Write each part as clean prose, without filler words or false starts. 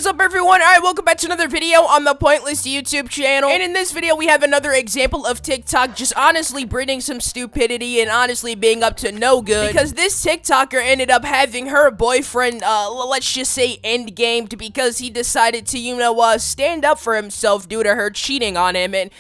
is up, everyone? Alright, welcome back to another video on the Pointless YouTube channel. And in this video, we have another example of TikTok just honestly breeding some stupidity and honestly being up to no good. Because this TikToker ended up having her boyfriend, let's just say endgamed because he decided to, stand up for himself due to her cheating on him. And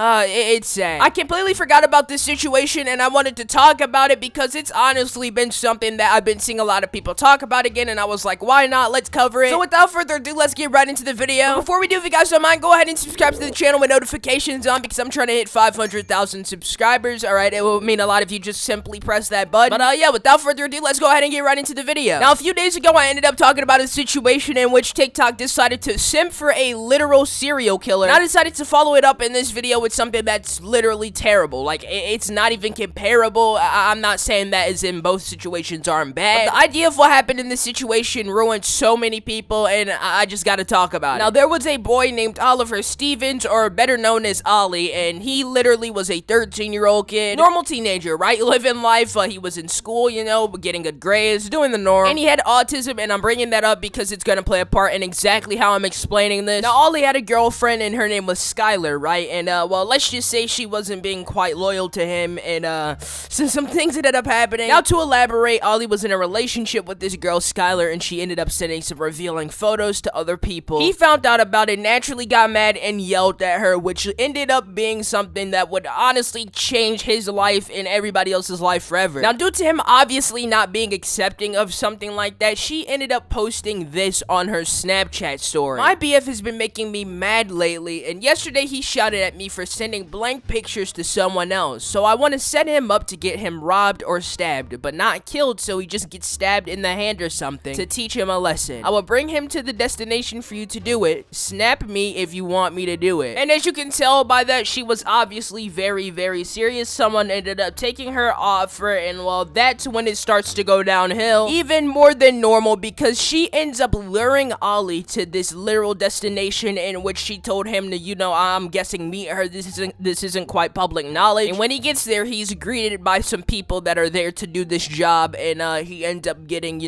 it's sad. I completely forgot about this situation and I wanted to talk about it because it's honestly been something that I've been seeing a lot of people talk about again, and I was like, why not? Let's cover it. So without further ado, let's get right into the video. But before we do, if you guys don't mind, go ahead and subscribe to the channel with notifications on because I'm trying to hit 500,000 subscribers. Alright, it will mean a lot if you just simply press that button. But yeah, without further ado, let's go ahead and get right into the video. Now, a few days ago, I ended up talking about a situation in which TikTok decided to simp for a literal serial killer. And I decided to follow it up in this video with something that's literally terrible. Like, it's not even comparable. I'm not saying that as in both situations aren't bad, but the idea of what happened in this situation ruined so many people, and I just gotta talk about it. Now, there was a boy named Oliver Stevens, or better known as Ollie, and he literally was a 13-year-old kid. Normal teenager, right? Living life. He was in school, getting good grades, doing the norm, and he had autism, and I'm bringing that up because it's gonna play a part in exactly how I'm explaining this. Now, Ollie had a girlfriend, and her name was Skylar, right? And, well, let's just say she wasn't being quite loyal to him, and so some things ended up happening. Now, to elaborate, Ollie was in a relationship with this girl Skylar, and she ended up sending some revealing photos to other people. He found out about it, naturally got mad and yelled at her, which ended up being something that would honestly change his life and everybody else's life forever. Now, due to him obviously not being accepting of something like that, she ended up posting this on her Snapchat story. My BF has been making me mad lately, and yesterday he shouted at me for sending blank pictures to someone else, so I want to set him up to get him robbed or stabbed, but not killed, so he just gets stabbed in the hand or something to teach him a lesson. I will bring him to the destination for you to do it. Snap me if you want me to do it. And as you can tell by that, she was obviously very, very serious. Someone ended up taking her offer, and well, that's when it starts to go downhill even more than normal, because she ends up luring Ollie to this literal destination in which she told him to, I'm guessing meet her. This isn't quite public knowledge. And when he gets there, he's greeted by some people that are there to do this job, and he ends up getting,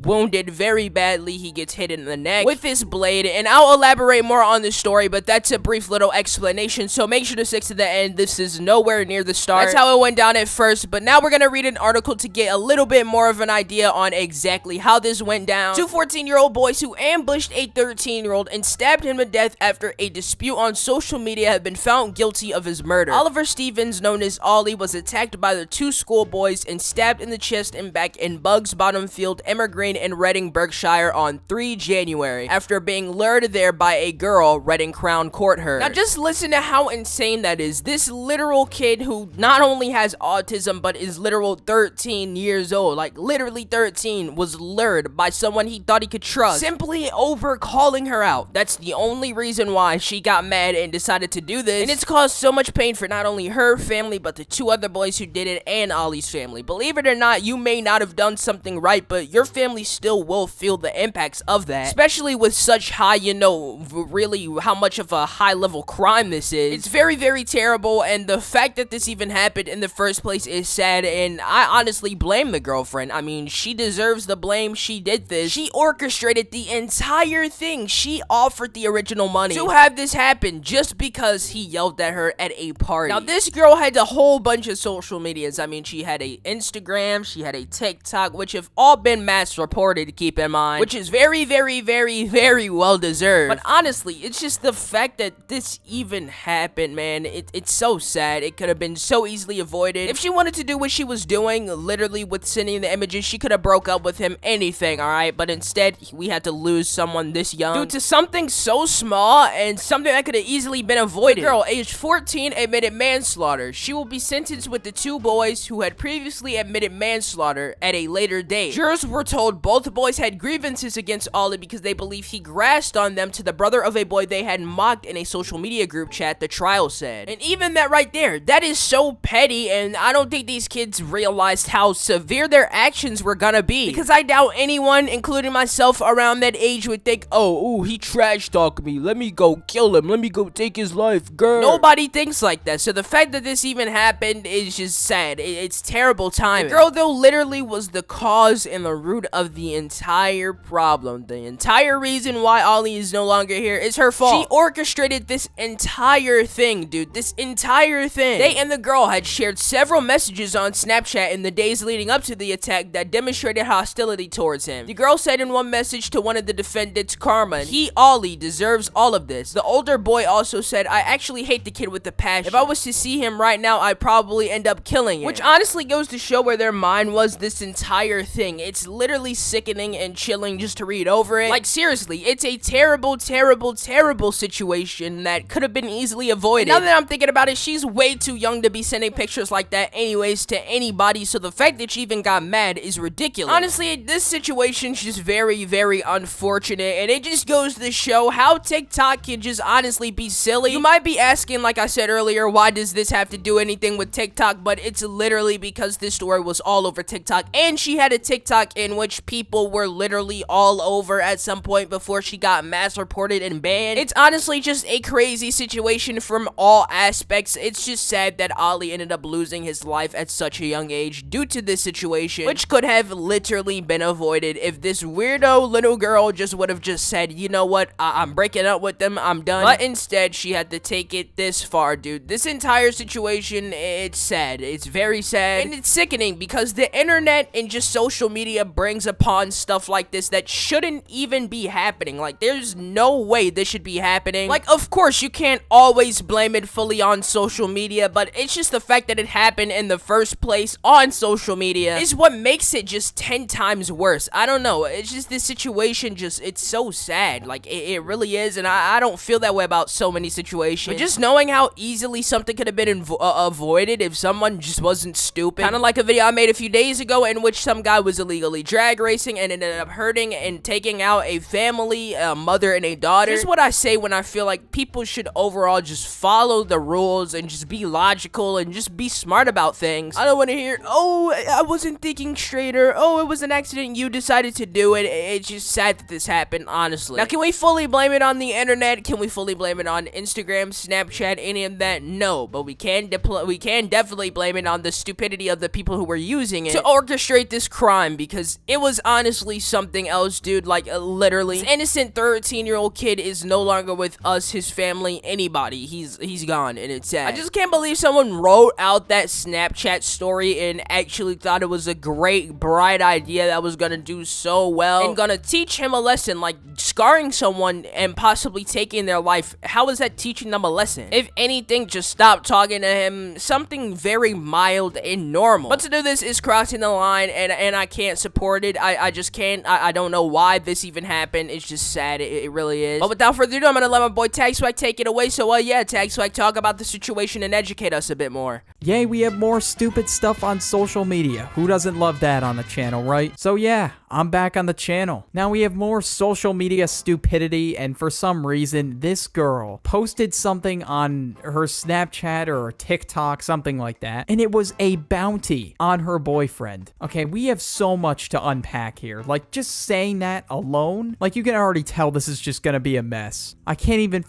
wounded very badly. He gets hit in the neck with this blade, and I'll elaborate more on this story, but that's a brief little explanation, so make sure to stick to the end. This is nowhere near the start. That's how it went down at first, but now we're gonna read an article to get a little bit more of an idea on exactly how this went down. Two 14-year-old boys who ambushed a 13-year-old and stabbed him to death after a dispute on social media have been found guilty of his murder. Oliver Stevens, known as Ollie, was attacked by the two schoolboys and stabbed in the chest and back in Bugs Bottom Field, Evergreen, and Reading, Berkshire on 3 January after being lured there by a girl Reading Crown Court heard. Now just listen to how insane that is. This literal kid who not only has autism but is literal 13 years old, like literally 13, was lured by someone he thought he could trust simply over calling her out. That's the only reason why she got mad and decided to do this, and it's caused so much pain for not only her family but the two other boys who did it and Ollie's family. Believe it or not, you may not have done something right, but your family still will feel the impacts of that, especially with such high, really how much of a high level crime this is. It's very, very terrible, and the fact that this even happened in the first place is sad, and I honestly blame the girlfriend. I mean, she deserves the blame. She did this. She orchestrated the entire thing. She offered the original money to have this happen just because he yelled at her at a party. Now, this girl had a whole bunch of social medias. I mean, she had a Instagram, she had a TikTok, which have all been mass reported, keep in mind, which is very, very, very, very well deserved. But honestly, it's just the fact that this even happened, man. It's so sad. It could have been so easily avoided. If she wanted to do what she was doing, literally with sending the images, she could have broke up with him, anything, alright? But instead, we had to lose someone this young due to something so small and something that could have easily been avoided. The girl, aged 14, admitted manslaughter. She will be sentenced with the two boys who had previously admitted manslaughter at a later date. Jurors were told both boys had grievances against Ollie because they believe he grasped on them to the brother of a boy they had mocked in a social media group chat, the trial said. And even that right there, that is so petty, and I don't think these kids realized how severe their actions were gonna be, because I doubt anyone, including myself around that age, would think, oh, ooh, he trash talked me, let me go kill him, let me go take his life, girl. Nobody thinks like that. So the fact that this even happened is just sad. It's terrible timing. The girl, though, literally was the cause and the root of the entire problem. The entire reason why Ollie is no longer here is her fault. She orchestrated this entire thing, dude. This entire thing. They and the girl had shared several messages on Snapchat in the days leading up to the attack that demonstrated hostility towards him. The girl said in one message to one of the defendants, Karma, he, Ollie, deserves all of this. The older boy also said, I actually hate the kid with the passion. If I was to see him right now, I'd probably end up killing him. Which honestly goes to show where their mind was this entire thing. It's literally sickening and chilling just to read over it. Like, seriously, it's a terrible, terrible, terrible situation that could have been easily avoided. Now that I'm thinking about it, she's way too young to be sending pictures like that anyways to anybody, so the fact that she even got mad is ridiculous. Honestly, this situation's just very, very unfortunate, and it just goes to show how TikTok can just honestly be silly. You might be asking, like I said earlier, why does this have to do anything with TikTok? But it's literally because this story was all over TikTok, and she had a TikTok in which people were literally all over at some point before she got mass reported and banned. It's honestly just a crazy situation from all aspects. It's just sad that Ollie ended up losing his life at such a young age due to this situation, which could have literally been avoided if this weirdo little girl just would have just said, you know what, I'm breaking up with them, I'm done. But instead, she had to take it this far, dude. This entire situation, it's sad. It's very sad, and it's sickening because the internet and just social media brings upon stuff like this that shouldn't even be happening. Like, there's no way this should be happening. Like, of course, you can't always blame it fully on social media, but it's just the fact that it happened in the first place on social media is what makes it just 10 times worse. I don't know. It's just this situation just, it's so sad. Like, it really is, and I don't feel that way about so many situations. But just knowing how easily something could have been avoided if someone just wasn't stupid. Kind of like a video I made a few days ago in which some guy was illegally drag racing and ended up hurting and taking out a family, a mother and a daughter. This is what I say when I feel like people should overall just follow the rules and just be logical and just be smart about things. I don't want to hear, oh, I wasn't thinking straight, or oh, it was an accident, you decided to do it. It's just sad that this happened, honestly. Now, can we fully blame it on the internet? Can we fully blame it on Instagram, Snapchat, any of that? No, but we can definitely blame it on the stupidity of the people who were using it to orchestrate this crime, because it was honestly something else, dude. Like, literally, this innocent 13-year-old kid is no longer with us, his family, anybody. He's gone, and it's sad. I just can't believe someone wrote out that Snapchat story and actually thought it was a great, bright idea that was gonna do so well and gonna teach him a lesson. Like, scarring someone and possibly taking their life, how is that teaching them a lesson? If anything, just stop talking to him. Something very mild and normal. But to do this is crossing the line, and I can't support it. I just can't. I don't know why this even happened. It's just sad. It really is. But without further ado, I'm gonna let my boy Tag Swag take it away. So yeah, Tag Swag, talk about the situation and educate us a bit more. Yay, we have more stupid stuff on social media. Who doesn't love that on the channel, right? So yeah, I'm back on the channel. Now we have more social media stupidity, and for some reason, this girl posted something on her Snapchat or TikTok, something like that, and it was a bounty on her boyfriend. Okay, we have so much to unpack here. Like, just saying that alone, like, you can already tell this is just gonna be a mess. I can't even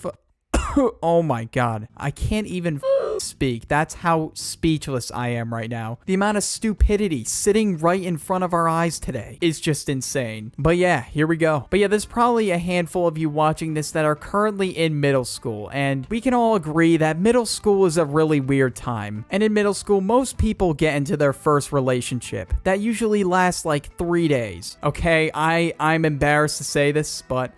oh my god. I can't even speak. That's how speechless I am right now. The amount of stupidity sitting right in front of our eyes today is just insane. But yeah, here we go. But yeah, there's probably a handful of you watching this that are currently in middle school, and we can all agree that middle school is a really weird time. And in middle school, most people get into their first relationship. That usually lasts like 3 days. Okay, I'm embarrassed to say this, but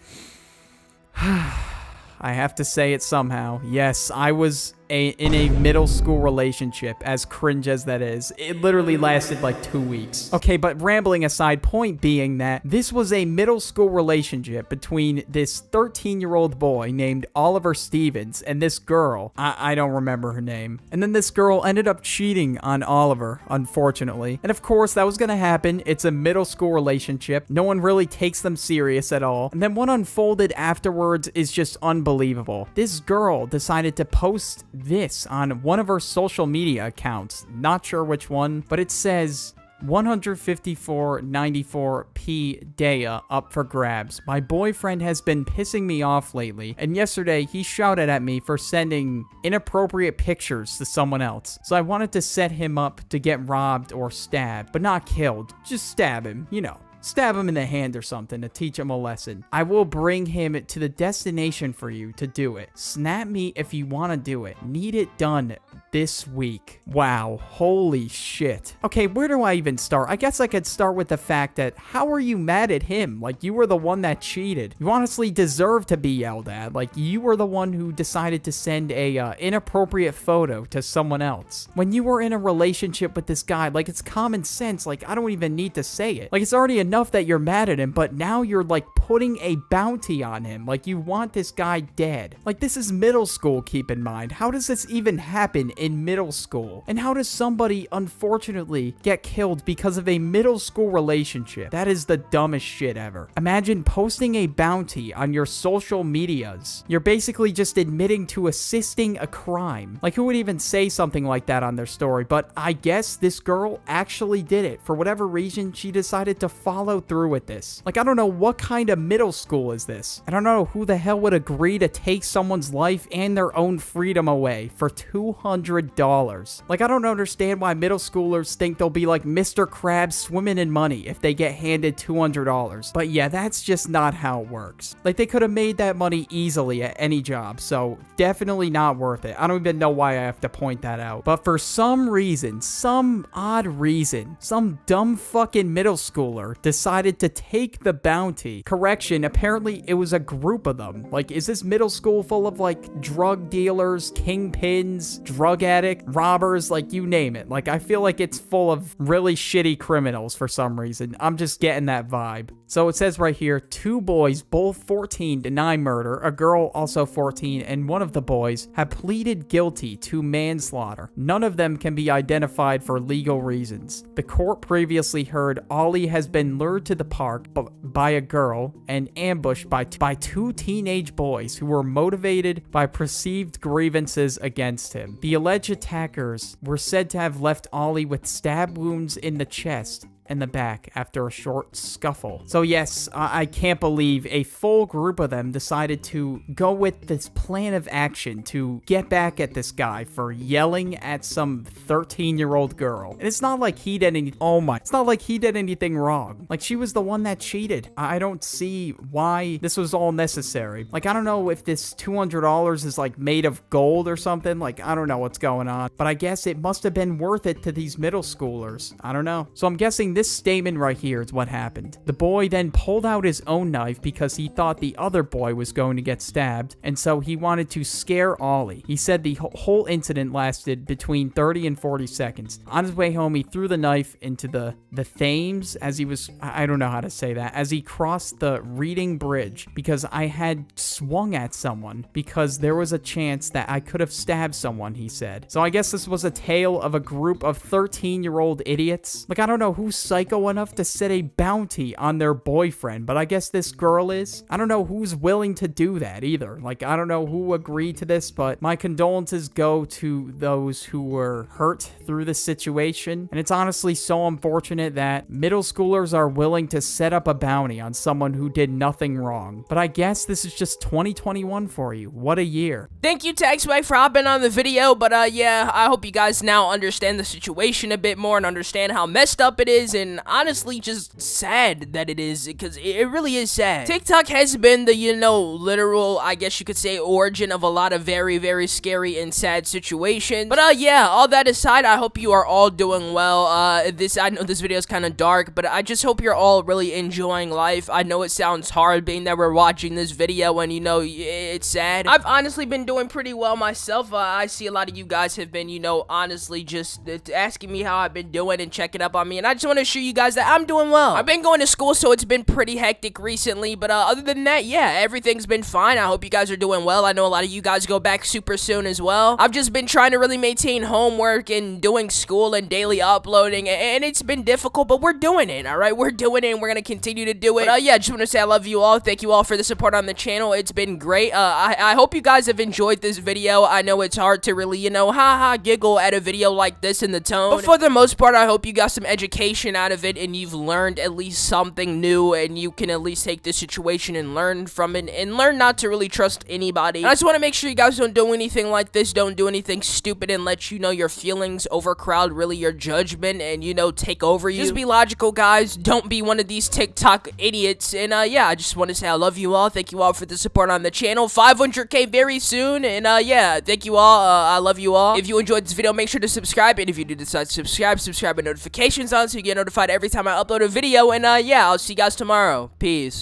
I have to say it somehow. Yes, I was in a middle school relationship, as cringe as that is. It literally lasted like 2 weeks. Okay, but rambling aside, point being that this was a middle school relationship between this 13-year-old boy named Oliver Stevens and this girl. I don't remember her name. And then this girl ended up cheating on Oliver, unfortunately. And of course, that was gonna happen. It's a middle school relationship. No one really takes them serious at all. And then what unfolded afterwards is just unbelievable. This girl decided to post this on one of her social media accounts. Not sure which one, but it says, 154.94p Daya up for grabs. My boyfriend has been pissing me off lately, and yesterday he shouted at me for sending inappropriate pictures to someone else. So I wanted to set him up to get robbed or stabbed, but not killed. Just stab him, you know. Stab him in the hand or something to teach him a lesson. I will bring him to the destination for you to do it. Snap me if you want to do it. Need it done this week. Wow, holy shit. Okay, where do I even start? I guess I could start with the fact that how are you mad at him? Like, you were the one that cheated. You honestly deserve to be yelled at. Like, you were the one who decided to send a inappropriate photo to someone else. When you were in a relationship with this guy, like, it's common sense. Like, I don't even need to say it. Like, it's already enough that you're mad at him, but now you're like putting a bounty on him. Like, you want this guy dead. Like, this is middle school, keep in mind. How does this even happen in middle school? And how does somebody unfortunately get killed because of a middle school relationship? That is the dumbest shit ever. Imagine posting a bounty on your social medias. You're basically just admitting to assisting a crime. Like, who would even say something like that on their story? But I guess this girl actually did it. For whatever reason, she decided to follow through with this. Like, I don't know what kind of middle school is this. I don't know who the hell would agree to take someone's life and their own freedom away for $200. Like, I don't understand why middle schoolers think they'll be like Mr. Krabs swimming in money if they get handed $200. But yeah, that's just not how it works. Like, they could have made that money easily at any job, so definitely not worth it. I don't even know why I have to point that out. But for some reason, some odd reason, some dumb fucking middle schooler decided to take the bounty. Correction, apparently it was a group of them. Like, is this middle school full of like drug dealers, kingpins, drug addicts, robbers, like you name it? Like, I feel like it's full of really shitty criminals for some reason. I'm just getting that vibe. So it says right here, 2 boys, both 14, deny murder. A girl, also 14, and one of the boys have pleaded guilty to manslaughter. None of them can be identified for legal reasons. The court previously heard Ollie has been lured to the park by a girl and ambushed by 2 teenage boys who were motivated by perceived grievances against him. The alleged attackers were said to have left Ollie with stab wounds in the chest and the back after a short scuffle. So yes, I can't believe a full group of them decided to go with this plan of action to get back at this guy for yelling at some 13-year-old girl. And it's not like he did it's not like he did anything wrong. Like, she was the one that cheated. I don't see why this was all necessary. Like, I don't know if this $200 is like made of gold or something. Like, I don't know what's going on, but I guess it must have been worth it to these middle schoolers. I don't know. So I'm guessing this statement right here is what happened. The boy then pulled out his own knife because he thought the other boy was going to get stabbed, and so he wanted to scare Ollie. He said the whole incident lasted between 30 and 40 seconds. On his way home, he threw the knife into the Thames as he was, I don't know how to say that, as he crossed the Reading Bridge, because I had swung at someone because there was a chance that I could have stabbed someone, he said. So I guess this was a tale of a group of 13-year-old idiots. Like, I don't know who's psycho enough to set a bounty on their boyfriend, but I guess this girl is. I don't know who's willing to do that either. Like, I don't know who agreed to this, but my condolences go to those who were hurt through this situation. And it's honestly so unfortunate that middle schoolers are willing to set up a bounty on someone who did nothing wrong. But I guess this is just 2021 for you. What a year. Thank you to X-Way for hopping on the video, but yeah, I hope you guys now understand the situation a bit more and understand how messed up it is, and honestly just sad that it is, because it really is sad. TikTok has been the, literal, I guess you could say, origin of a lot of very, very scary and sad situations. But yeah, all that aside, I hope you are all doing well. I know this video is kind of dark, but I just hope you're all really enjoying life. I know it sounds hard being that we're watching this video and, it's sad. I've honestly been doing pretty well myself. I see a lot of you guys have been, honestly just asking me how I've been doing and checking up on me, and I just want to assure you guys that I'm doing well. I've been going to school, so it's been pretty hectic recently, but other than that, yeah, everything's been fine. I hope you guys are doing well. I know a lot of you guys go back super soon as well. I've just been trying to really maintain homework and doing school and daily uploading, and it's been difficult, but we're doing it, alright? We're doing it, and we're gonna continue to do it. But yeah, just want to say I love you all. Thank you all for the support on the channel. It's been great. I hope you guys have enjoyed this video. I know it's hard to really, haha, giggle at a video like this in the tone, but for the most part, I hope you got some education taken out of it and you've learned at least something new, and you can at least take this situation and learn from it and learn not to really trust anybody. And I just want to make sure you guys don't do anything like this, don't do anything stupid and let your feelings overcrowd really your judgment and take over you. Just be logical, guys. Don't be one of these TikTok idiots. And yeah, I just want to say I love you all. Thank you all for the support on the channel. 500k very soon. And yeah, thank you all. I love you all. If you enjoyed this video, make sure to subscribe. And if you do decide to subscribe with notifications on so you get notified every time I upload a video. And yeah, I'll see you guys tomorrow. Peace.